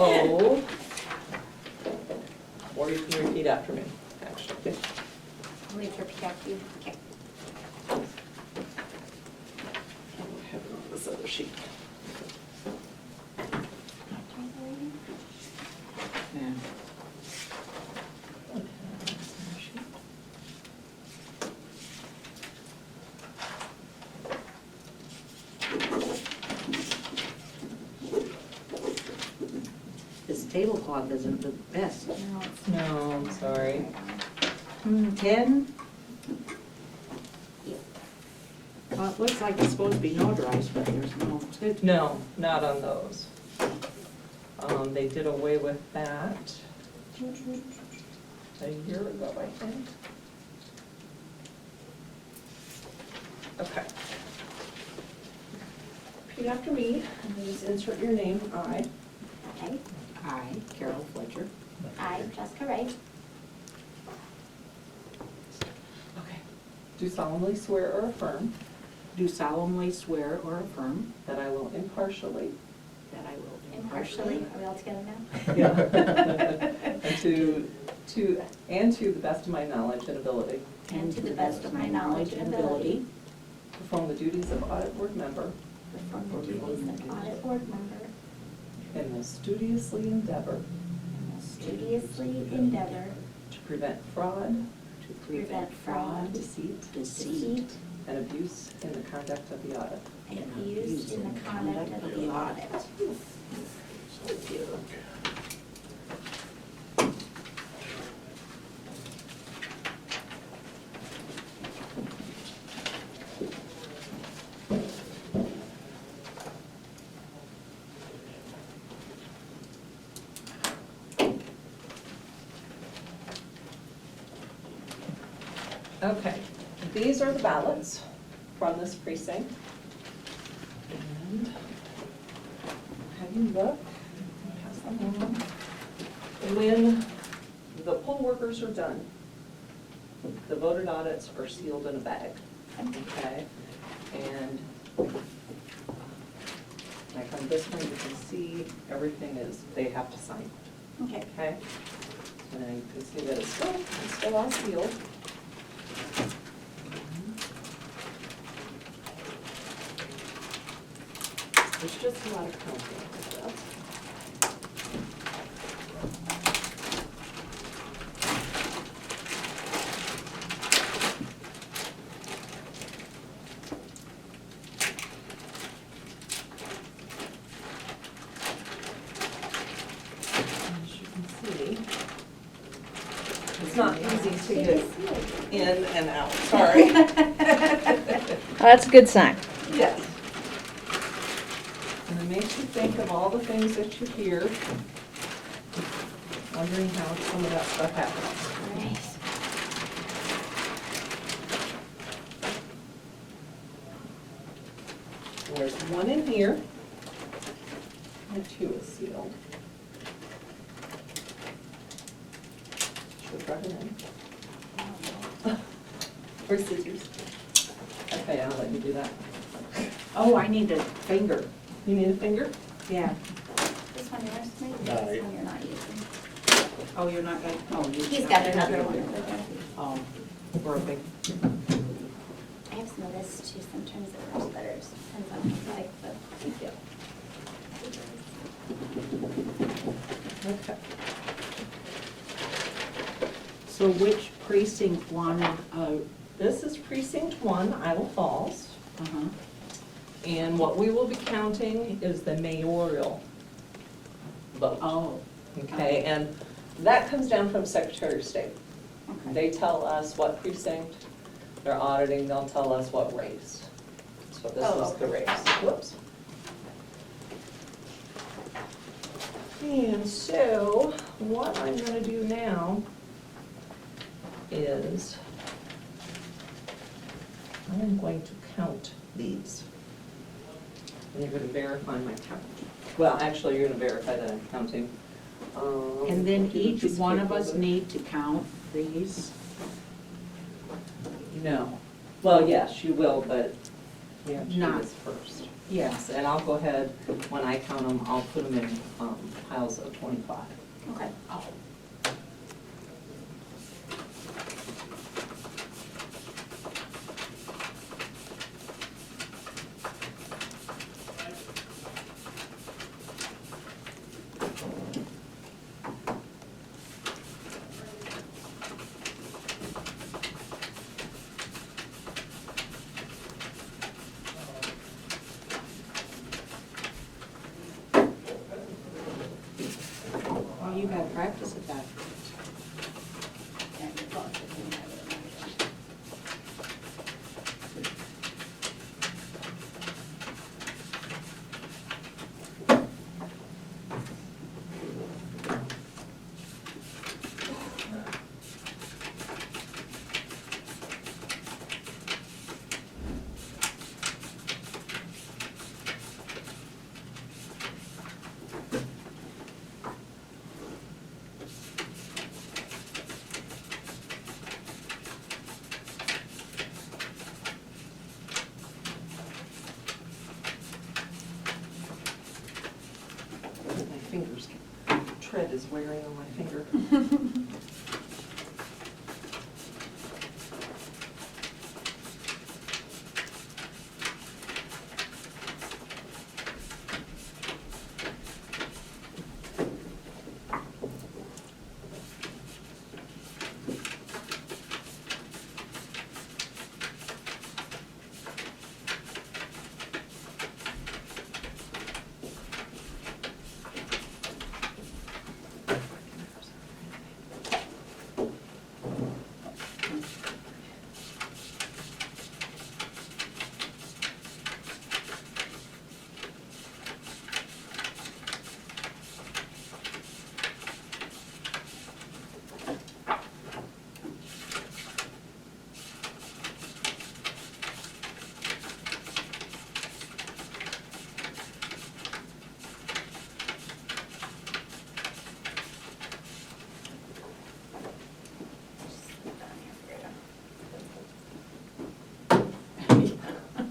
O, or you can repeat after me, actually. I'll wait for repeat after you. Okay. I have it on this other sheet. Yeah. This tablecloth isn't the best. No, it's No, I'm sorry. 10? Yeah. Well, it looks like it's supposed to be notarized, but there's no. No, not on those. They did away with that a year ago, I think. Okay. Repeat after me, and then just insert your name, I. Okay. I, Carol Fletcher, I, Jessica Wright, Okay. Do solemnly swear or affirm do solemnly swear or affirm that I will impartially. that I will impartially, are we all together now? Yeah. And to the best of my knowledge and ability, and to the best of my knowledge and ability, perform the duties of audit board member Perform the duties of audit board member and will studiously endeavor and will studiously endeavor to prevent fraud, to prevent fraud, deceit, deceit, and abuse in the conduct of the audit. and abuse in the conduct of the audit. Okay, these are the ballots from this precinct. And have you look, pass them along. When the poll workers are done, the voted audits are sealed in a bag, okay? And like on this one, you can see everything is, they have to sign, Okay. okay? And you can see that it's still all sealed. There's just a lot of counting with this. As you can see, it's not easy to get in and out, sorry. That's a good sign. Yes. And it makes you think of all the things that you hear, wondering how some of that stuff happens. Right. There's one in here, and two is sealed. Should have brought it in. Or scissors. Okay, I'll let you do that. Oh, I need a finger. You need a finger? Yeah. This one yours, Mike? No, This one you're not using. Oh, you're not, oh, you. He's got another one over there. Oh, perfect. I have some of this too, sometimes it works better, it just depends on what you like, but. Okay. So which precinct wanted, This is precinct 1, Iowa Falls. uh-huh, And what we will be counting is the mayoral vote. oh, Okay, and that comes down from Secretary of State. okay. They tell us what precinct they're auditing, they'll tell us what race. So this Oh, is the race. Whoops. And so, what I'm gonna do now is I'm going to count these. And you're gonna verify my count. Well, actually, you're gonna verify that I'm counting. And then do each piece one paper of us with it. need to count these? No. Well, yes, you will, but we have to do Not- this first. Yes, and I'll go ahead, when I count them, I'll put them in piles of 25. Okay. Well, you got practice at that. And the book, if you have it, imagine. My fingers, tread is wearing on my finger.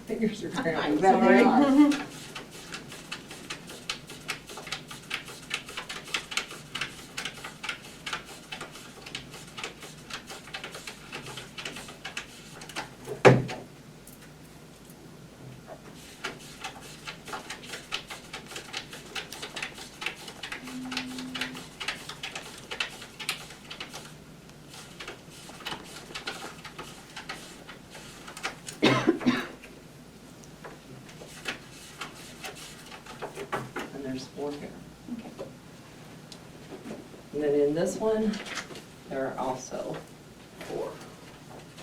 Fingers are cramping. You bet they are. And there's 4 here. Okay. And then in this one, there are also 4.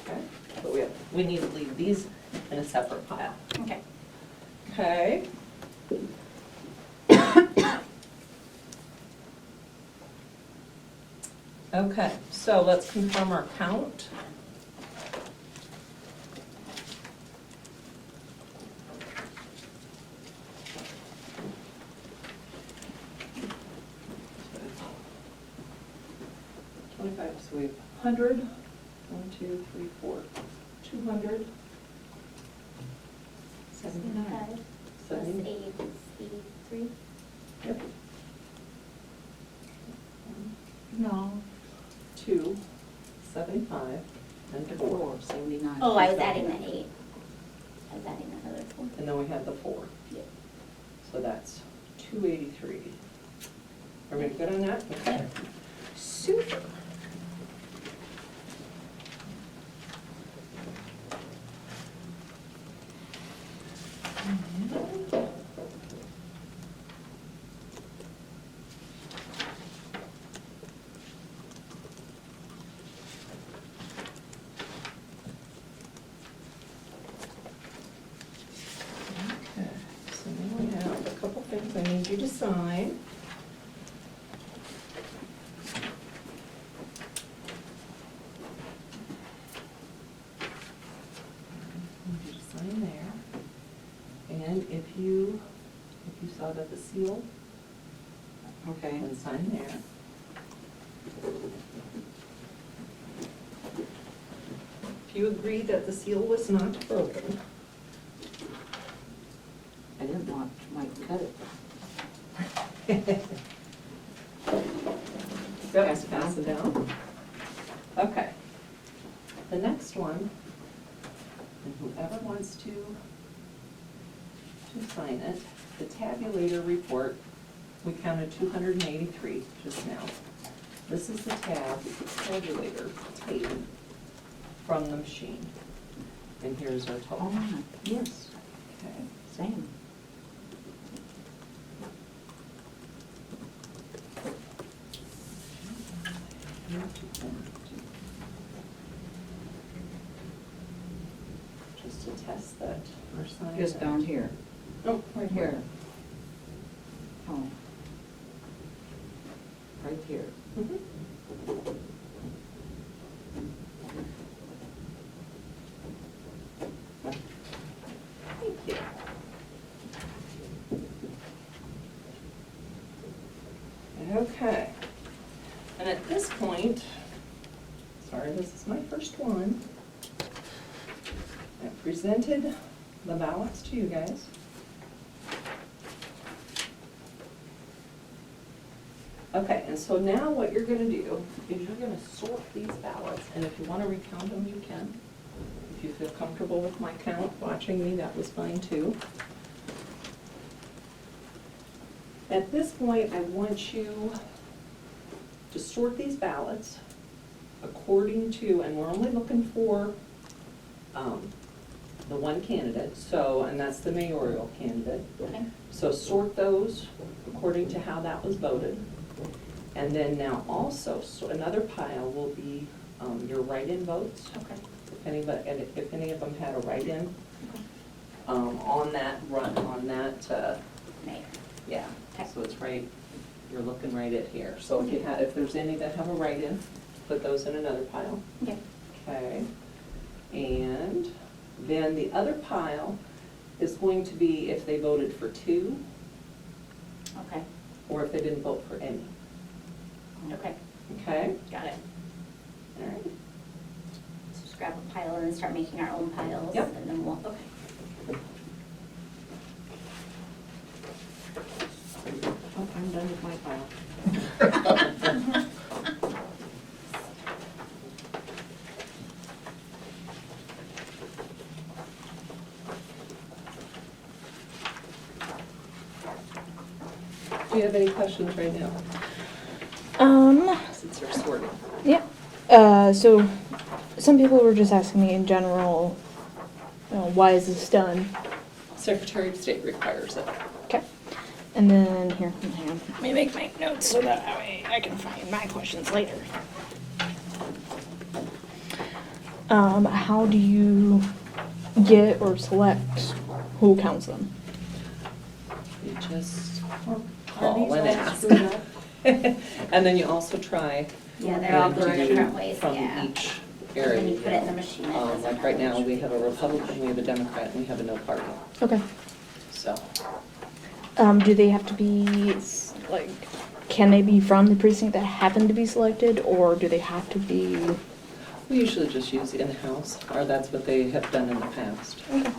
Okay, but we need to leave these in a separate pile. Okay. Okay. Okay, so let's confirm our count. So we have 100, 1, 2, 3, 4, 200, 75 plus 70. 8 is 83. Yep. No. 2, 75, and 4. 79. Oh, I was adding the 8. I was adding that other 4. And then we have the 4. Yep. So that's 283. Are we good on that? Okay. Super. Okay, so now we have a couple things I need you to sign. I need you to sign there. And if you saw that the seal, Okay. then sign there. If you agree that the seal was not broken, I didn't want Mike to cut it. Yep, pass it down. Okay. The next one, and whoever wants to sign it, the tabulator report, we counted 283 just now. This is the tabulator tape from the machine. And here's our total. Oh, yes, Okay. same. Just to test that we're signing. Just it. down here. Oh, right here. Oh. Right here. Mhm. Thank you. Okay. And at this point, sorry, this is my first one. I presented the ballots to you guys. Okay, and so now what you're gonna do is you're gonna sort these ballots, and if you wanna recount them, you can. If you feel comfortable with my count, watching me, that was fine too. At this point, I want you to sort these ballots according to, and we're only looking for the one candidate, so, and that's the mayoral candidate. Okay. So sort those according to how that was voted. And then now also, so another pile will be your write-in votes. Okay. If anybody, and if any of them had a write-in Okay. on that run, on that, Mayor. yeah. Okay. So it's right, you're looking right at here. So if you have, if there's any that have a write-in, put those in another pile. Okay. Okay. And then the other pile is going to be if they voted for two, Okay. or if they didn't vote for any. Okay. Okay? Got it. All right. So just grab a pile and then start making our own piles. Yep. And then we'll, okay. Oh, I'm done with my pile. Do you have any questions right now, since they're sorting? Yeah. So some people were just asking me in general, why is this done? Secretary of State requires it. Okay. And then here, hang on. Let me make my notes so that way I can find my questions later. How do you get or select who counts them? You just Are call these and all ask. screwed up? And then you also try. Yeah, they're all to going do different ways, From yeah. each And area. then you put it in the machine. It doesn't Like have right now, much. we have a Republican, we have a Democrat, and we have a no party. Okay. So, Do they have to be, like, can they be from the precinct that happened to be selected, or do they have to be? we usually just use in-house, or that's what they have done in the past. Okay.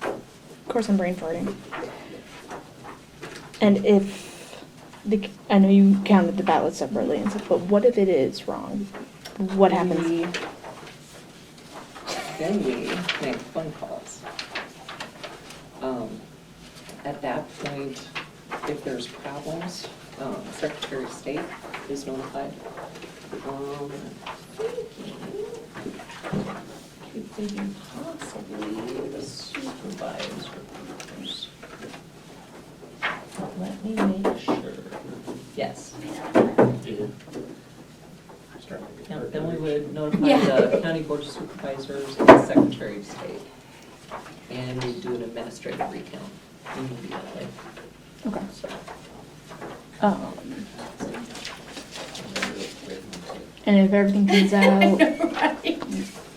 Of course, I'm brain farting. And if, I know you counted the ballots separately and stuff, but what if it is wrong? What happens? Then we make phone calls. At that point, if there's problems, Secretary of State is notified. Keep thinking possibly the supervisors. Let me make sure. Yes. Yeah, then we would notify Yeah. the county board of supervisors and the Secretary of State. And we do an administrative recount immediately. Okay. So, And if everything turns out, you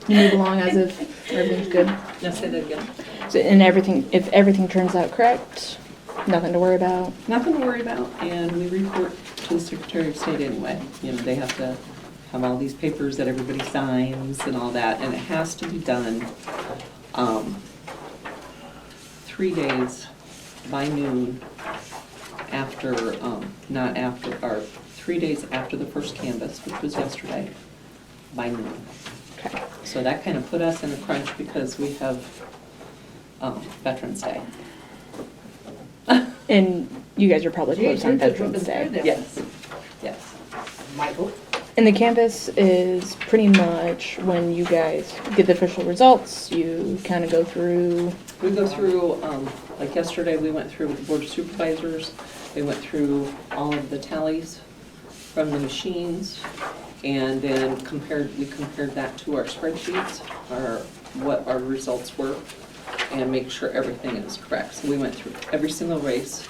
move along as if everything's good. now say that again. So, and everything, if everything turns out correct, nothing to worry about. Nothing to worry about, and we report to the Secretary of State anyway. You know, they have to have all these papers that everybody signs and all that, and it has to be done 3 days by noon after, not after, or 3 days after the first canvass, which was yesterday, by noon. Okay. So that kind of put us in a crunch because we have Veterans Day. And you guys are probably closed on Veterans Day. Yes, yes. Michael? And the canvas is pretty much when you guys get the official results, you kind of go through. We go through, like yesterday, we went through with the Board of Supervisors. They went through all of the tallies from the machines, and then we compared that to our spreadsheets, what our results were, and make sure everything is correct. So we went through every single race,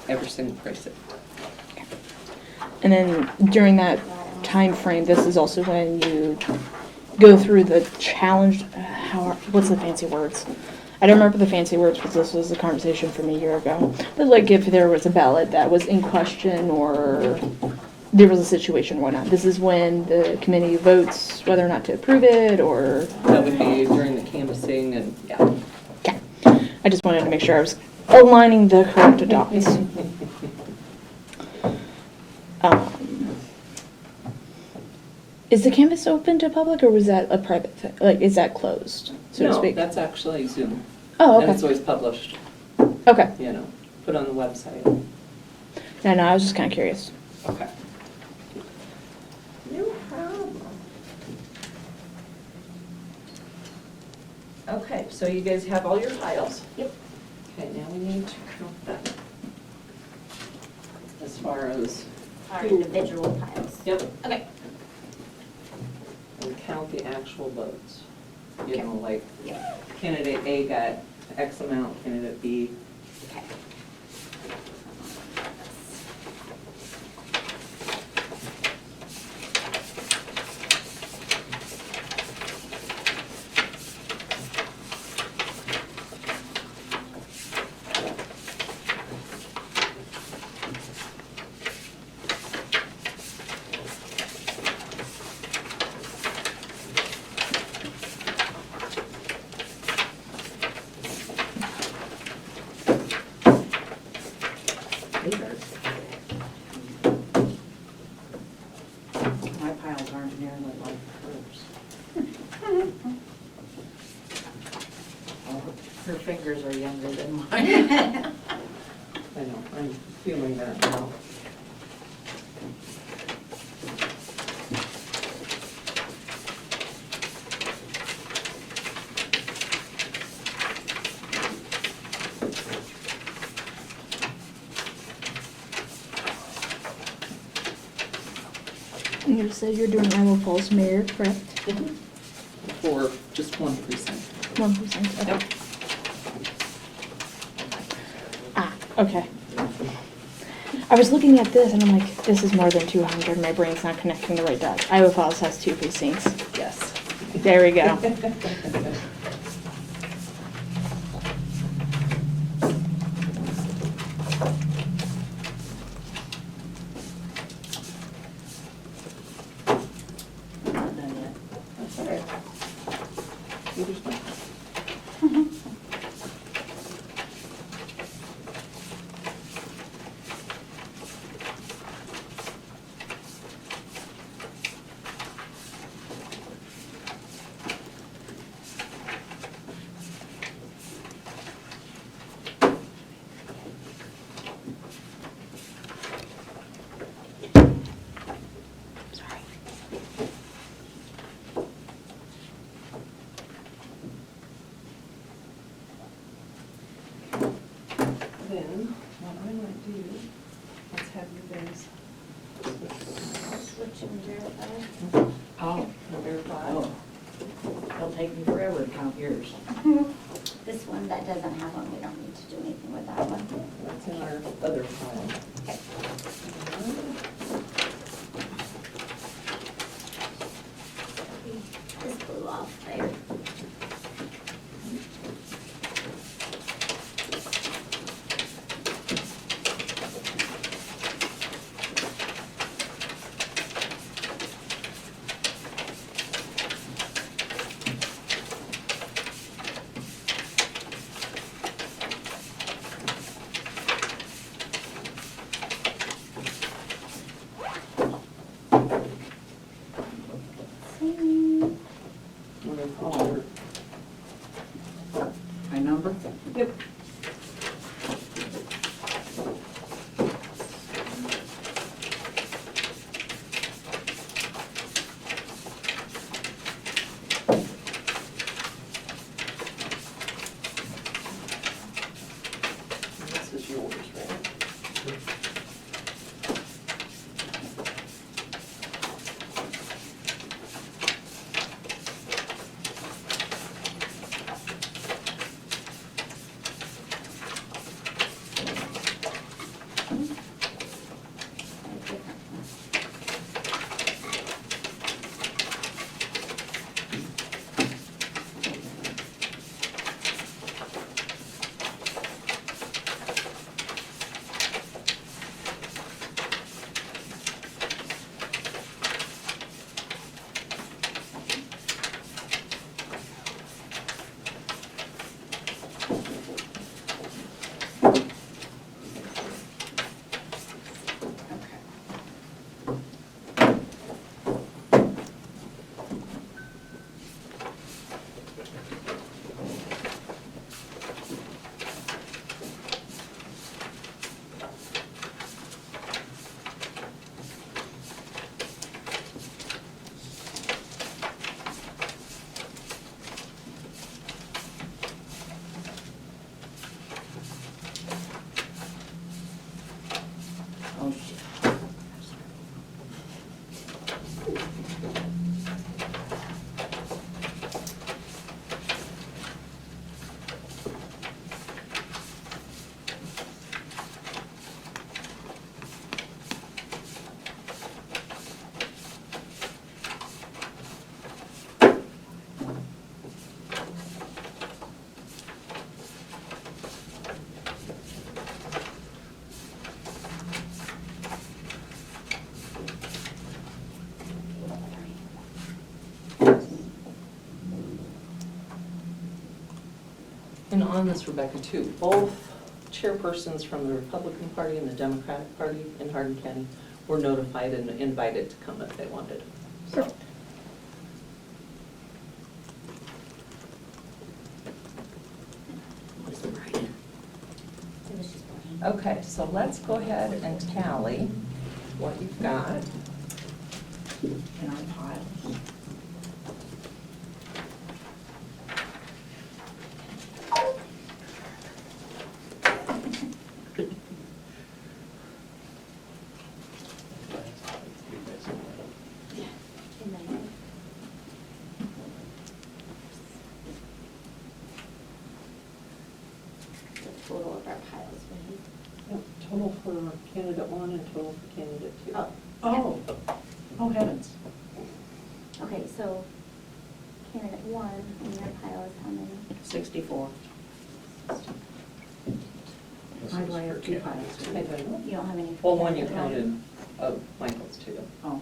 every single precinct. And then during that time frame, this is also when you go through the challenge, what's the fancy words? I don't remember the fancy words because this was a conversation from a year ago. But like if there was a ballot that was in question or there was a situation or whatnot, this is when the committee votes whether or not to approve it or... That would be during the canvassing and, yeah. Okay. I just wanted to make sure I was aligning the correct dots. Is the canvas open to public or was that a private thing? Like, is that closed, so to No, speak? that's actually Zoom. Oh, And it's okay. always published, Okay. put on the website. No, I was just kind of curious. Okay. No problem. Okay, so you guys have all your files? Yep. Okay, now we need to count them. As far as, Our individual piles. yep, Okay. and count the actual votes. Okay. Like Yeah. candidate A got X amount, candidate B. Okay. My piles aren't nearly like hers. Oh, her fingers are younger than mine. I know, I'm feeling that now. And you said you're doing Iowa Falls Mayor, correct? For just one precinct. 1%. Okay. Yep. Ah, okay. I was looking at this and I'm like, this is more than 200. My brain's not connecting the right dots. Iowa Falls has 2 precincts. Yes. There we go. Not done yet. That's all right. You just went. Sorry. Then, what I might do, let's have you guys Switch and verify. Oh, verify. oh. It'll take me forever to count yours. This one that doesn't have one, we don't need to do anything with that one. That's in our other file. Okay. This blew off there. This is yours, right? Oh, shit. And on this, Rebecca, too, both chairpersons from the Republican Party and the Democratic Party in Hardin County were notified and invited to come if they wanted. So, Perfect. It was just boring. okay, so let's go ahead and tally what you've got. In our piles. And then the total of our piles, right? Yep, total for candidate one and total for candidate two. Oh, Oh, oh heavens. okay, so candidate one in your pile is how many? 64. Why do I have two piles? I don't know. You don't have any. for Well, one you candidate counted, Michael's too. Oh,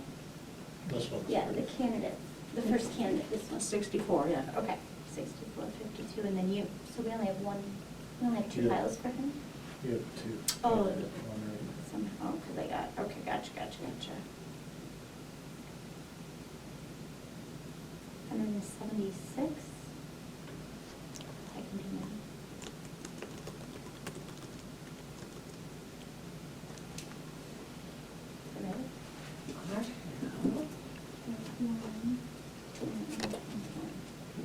This one's. Yeah, the candidate, the first candidate, this one. 64, yeah. Okay, 64, 52, and then you, so we only have one, we only have two Yeah. piles for him? You have two. Oh. One right. Somehow, because I got, okay, gotcha. 176? I can do that. Right?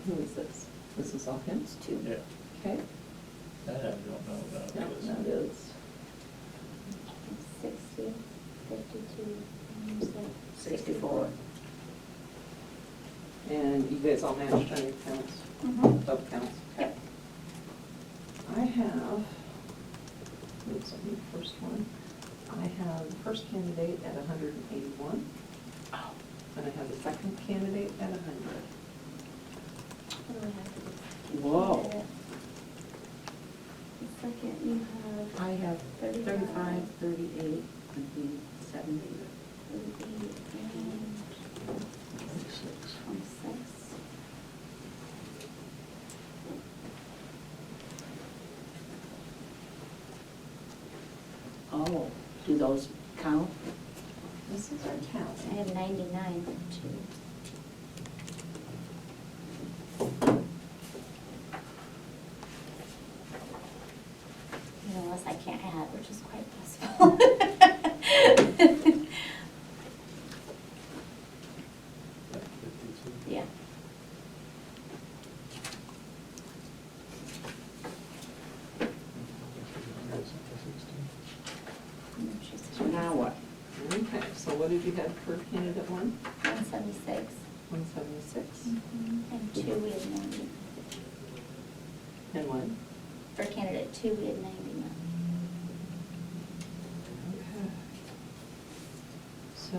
Who is this? This is all him? It's two. Yeah, Okay. that I don't know about. Yeah, this. that is. 60, 52, and so 64. And you guys all matched on your counts, Mhm. vote counts? Okay. I have, oops, I need the first one. I have the first candidate at 181. Oh. And I have the second candidate at 100. What do we have for this? Whoa. The second, you have. I have 35, 38, and the 70. 38 and 26. Oh, do those count? This is our I tally. have 99 too. plus I can't add, which is quite blissful. Yeah. So now what? Okay, so what did you have for candidate one? 176. 176. And 2, we had 90. And one? For candidate 2, we had 99. Okay. So,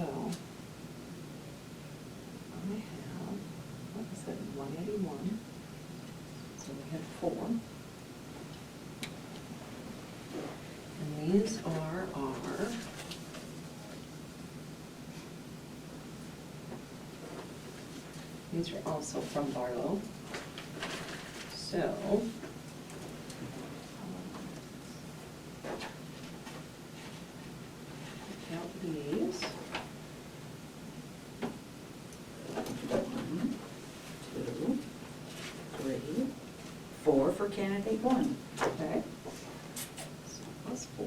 I have, like I said, 181. So we had 4. And these are our these are also from Barlow. So, count these. 1, 2, 3, 4 for candidate 1. Okay. So plus 4.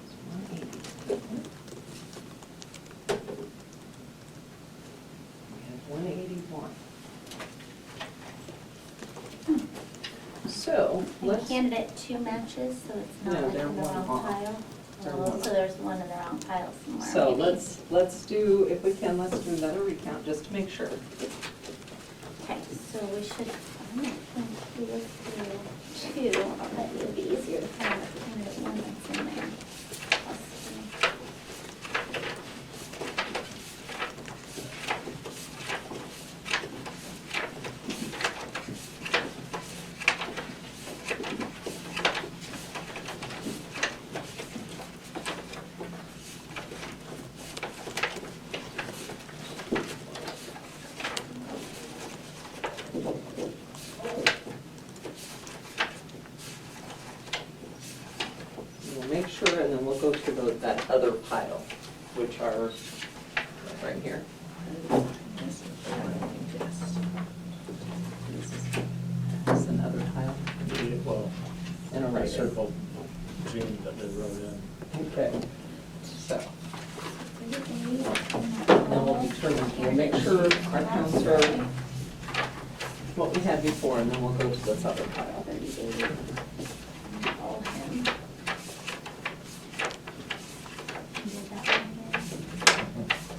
It's 180. We have 181. So, And let's. candidate 2 matches, so it's not No, like they're in the one wrong off. pile. They're Oh, one so off. there's one in the wrong pile somewhere. So maybe. let's do, if we can, let's do another recount, just to make sure. Okay, so we should, I'm not going to look through 2, I'll bet it'll be easier to find the candidate 1 that's in there. Plus 3. We'll make sure, and then we'll go to that other pile, which are right here. This is another tile Yeah, well, and a I right. circled June that they wrote in. Okay, so, Then then we'll determine, we'll make sure our counts are what we had before, and then we'll go to this other pile. 30 days. All him. Did that one again.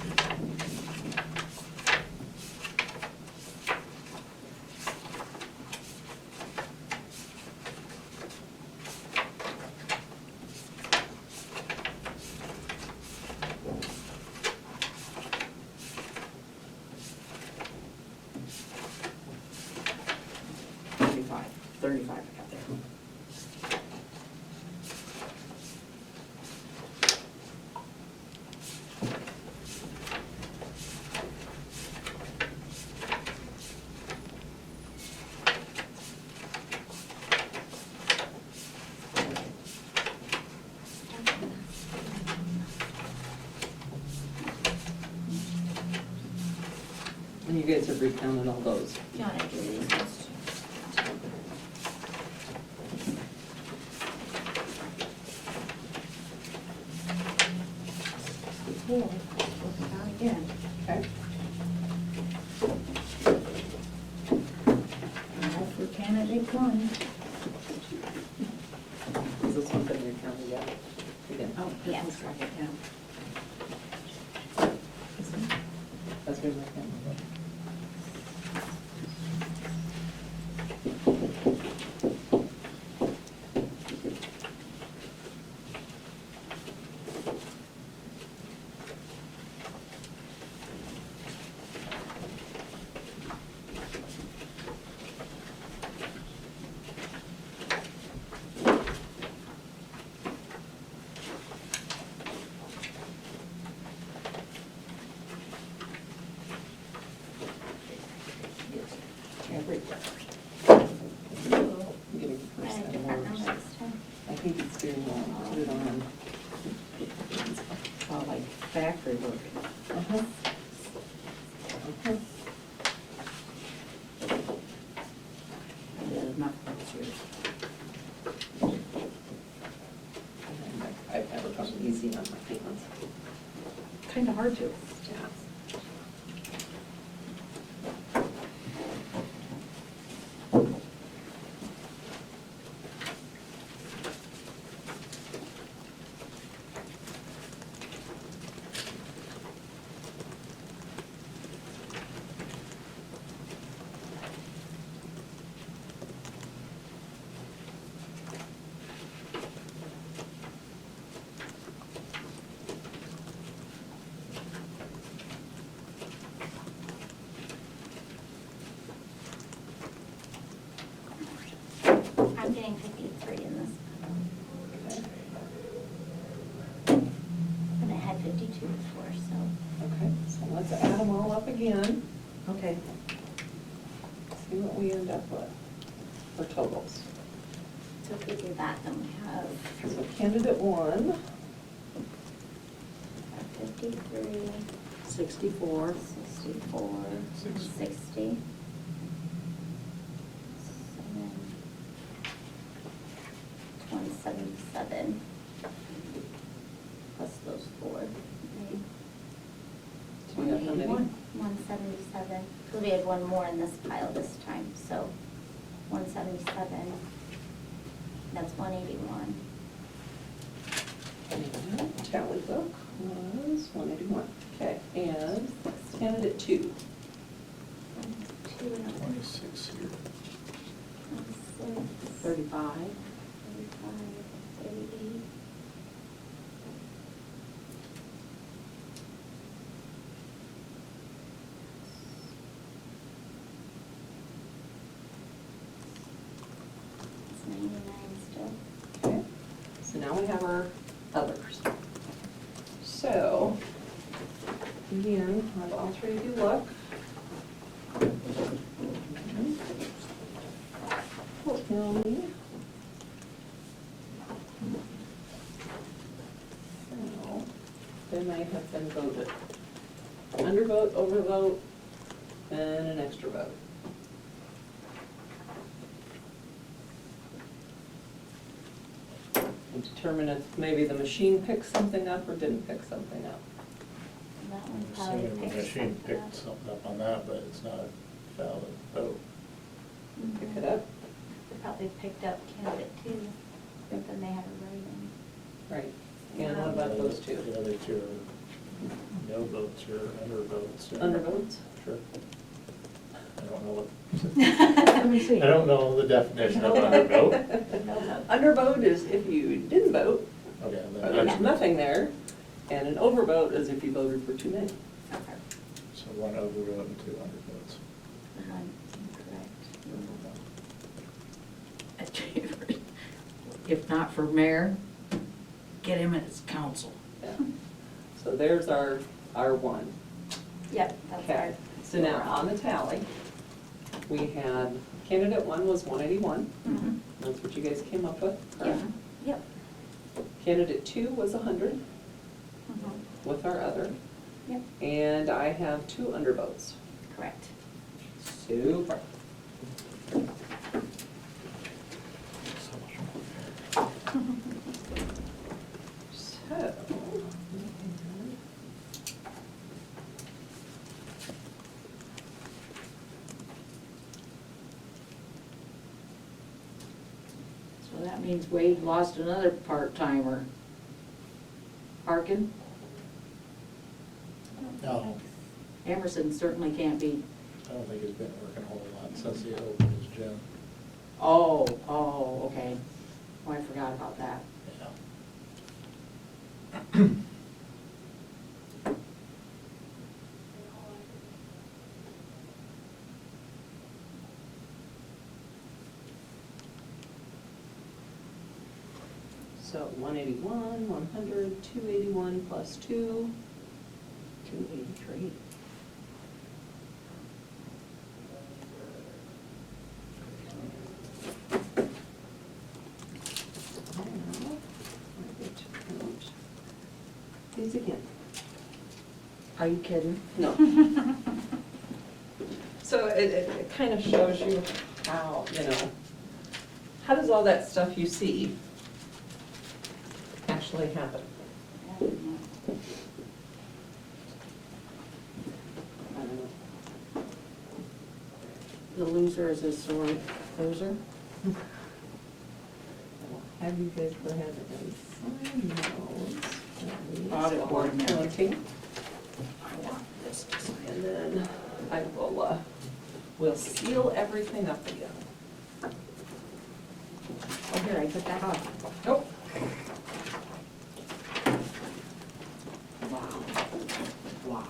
Thirty-five I got there. And you guys have recounted all those. Do you want to do these ones too? Yeah, look down again. Okay. Now for candidate 1. Is this one been recounted yet? Again, Oh, Yes. let's write it down. that's been recounted. Everywhere. I'm getting I had a first different and number worst. this time. I think it's doing well, put it on. All like factory work. Uh-huh. Uh-huh. There's enough of those here. I've never gotten easy on my hands. Kinda hard to. Yeah. I'm getting 53 in this. Okay. And I had 52 before, so. Okay, so let's add them all up again, Okay. see what we end up with for totals. So if we do that, then we have So candidate one, 53, 64. 64, 60. So then 177 plus those four. right? so we got how many? 177, because we had one more in this pile this time, so 177, that's 181. And tally book was 181. Okay, and candidate two, 2 and a 26 here. 26, 35. 35, 38. It's 99 still. okay. So now we have our others. So, again, have all three of you look. Tell me. So, they may have been voted. Undervote, overvote, and an extra vote. And determine if maybe the machine picked something up or didn't pick something up. That I'm one probably assuming the picked machine something up. picked something up on that, but it's not a valid vote. Pick it up, They probably picked up candidate 2, but then they had a write-in. right. And what about those two? The other two are no votes or undervotes. Undervotes? Sure. I don't know Let me see. I don't know the definition of undervote. Undervote is if you didn't vote, Okay, or then there's that's, nothing there, and an overvote is if you voted for too many. Okay. so one overvote and two undervotes. One incorrect. If not for mayor, get him as council. Yeah. So there's our one. Yep, that's Okay, our. so now on the tally, we had, candidate one was 181. Mhm. That's what you guys came up with, Yep, correct? yep. Candidate two was 100 Mhm. with our other. Yep, And I have two undervotes. correct. Super. So. So that means Wade lost another part-timer. Harkin, No, Emerson certainly can't be. I don't think he's been working a whole lot since he opened his gym. Oh, okay. Oh, I forgot about that. Yeah. So 181, 100, 281 plus 2. 283. These again. Are you kidding? No. So it kind of shows you how, how does all that stuff you see actually happen? I don't know. The loser is a sore loser. Have you guys go ahead and sign those? Audit board member. Counting. I want this to sign. And then I will, we'll seal everything up again. Oh, here, I took that off. Nope. Wow. Wow.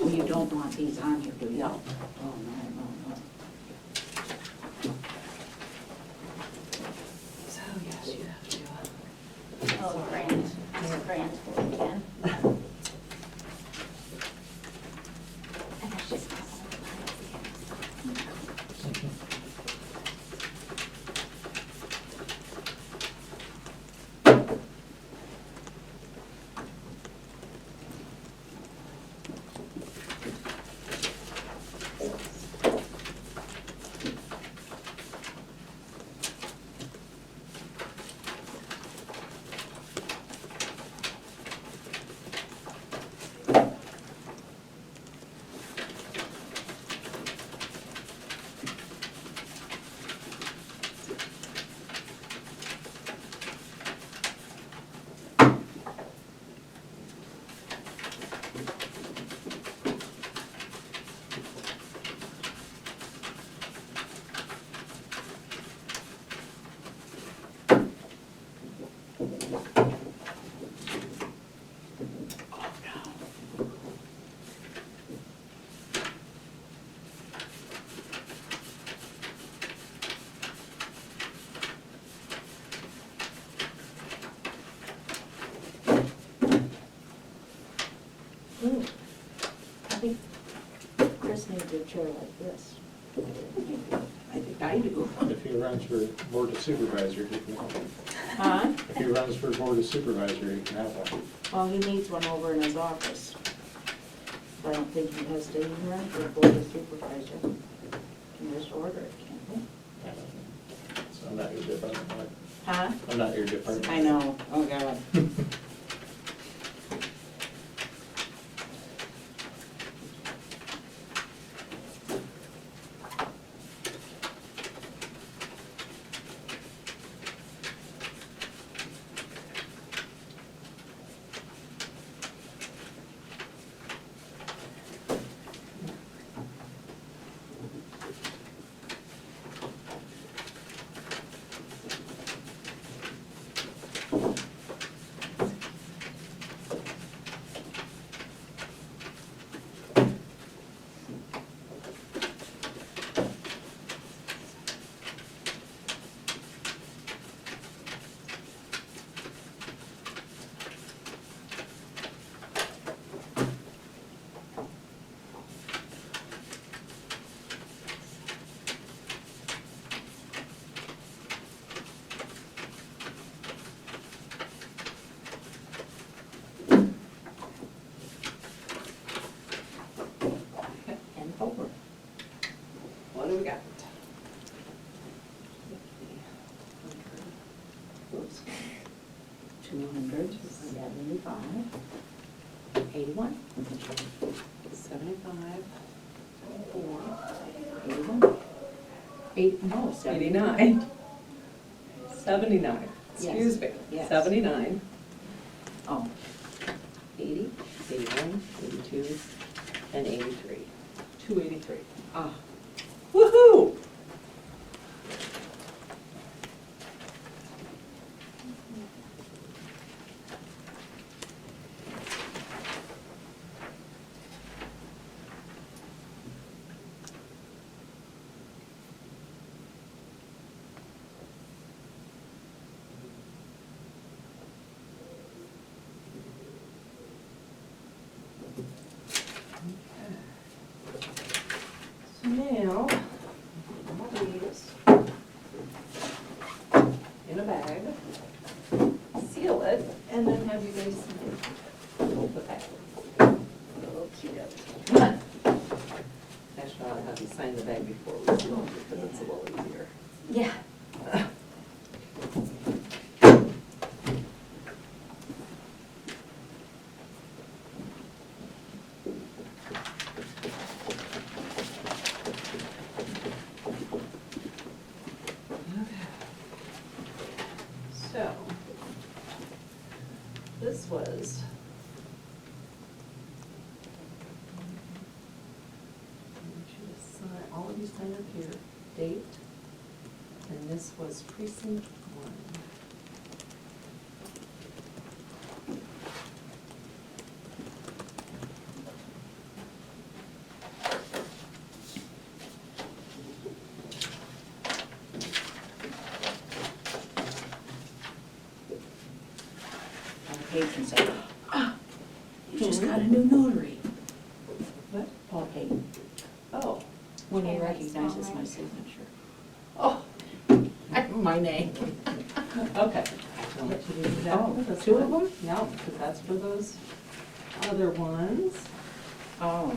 Oh, you don't want these on here, do you? No. Oh, no. So yes, you have to. Oh, grand, grand again. And that's just not I think Chris needs a chair like this. I think I do. If he runs for board of supervisor, he can, Huh? if he runs for board of supervisor, he can have one. Well, he needs one over in his office. I don't think he has to even run for board of supervisor. Can just order it, can't he? I don't know. So I'm not your department. Huh? I'm not your department. I know, oh God. And over. What do we got? Oops. 200, 75, 81, 75, 81. 89. 79, excuse me. Yes. 79, Oh, 80, 81, 82, and 83. 283. ah, Woohoo! So now, Actually, I'll have you sign the bag before we seal it because it's a little easier. Yeah. So, this was. I want you to sign, all of you sign up here, date, and this was precinct 1. Paul Payton said, you just got a new notary. What? Paul Payton, Oh, when he Okay, recognizes so my mine. signature. oh, My name. okay. I'll let you do that. Oh, for this two of one. them? No, because that's for those other ones. Oh.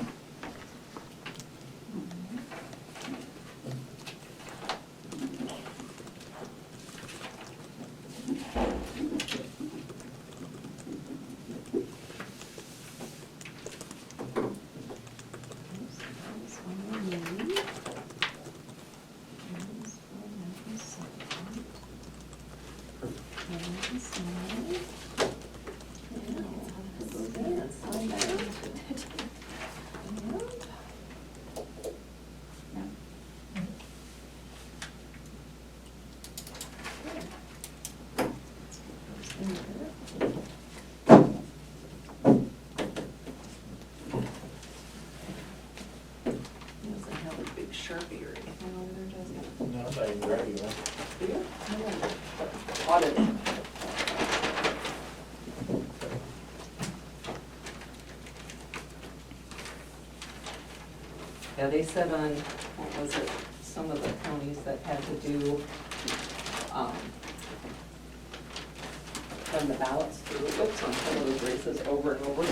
This one will need. This one will sign. And sign. And go there and sign that. And in there. He doesn't have a big Sharpie or anything over there, does he? No, I'm not even ready, man. Do you? Audit. Yeah, they said on, what was it, some of the counties that had to do, run the ballots through the books on some of those races over and over,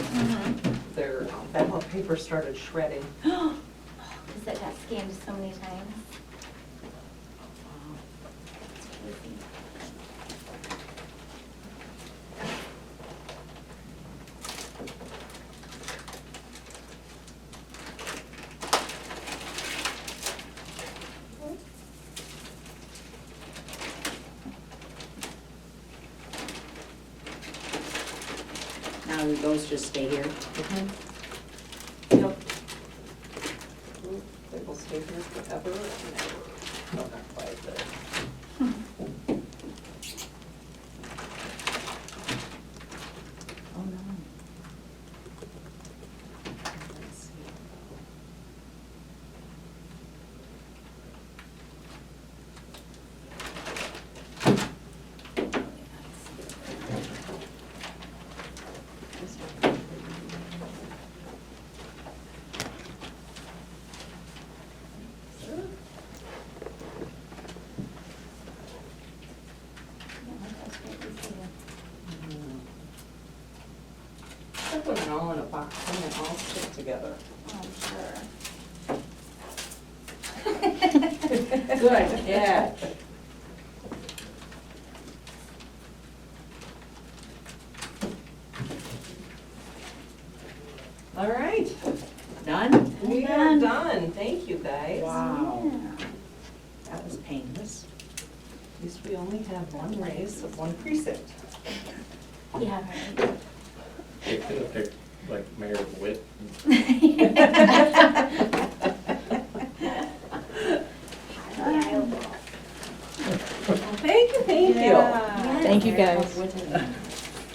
their ballot paper started shredding. Because that got scanned so many times. It's crazy. Now those just stay here. Yep. They will stay here forever and ever. No, not quite, but. Oh, no. Let's see. This one. Sure. Yeah, that's great to see. I put it all in a box and it all stick together. Oh, I'm sure. Good catch. All right, Done? we are done. Thank you, guys. Wow, Yeah. that was painless. At least we only have one race of one precinct. Yeah, right. They could have picked like Mayor Witt. Thank you, thank you. Yeah. Thank you, Mary guys. Whitten.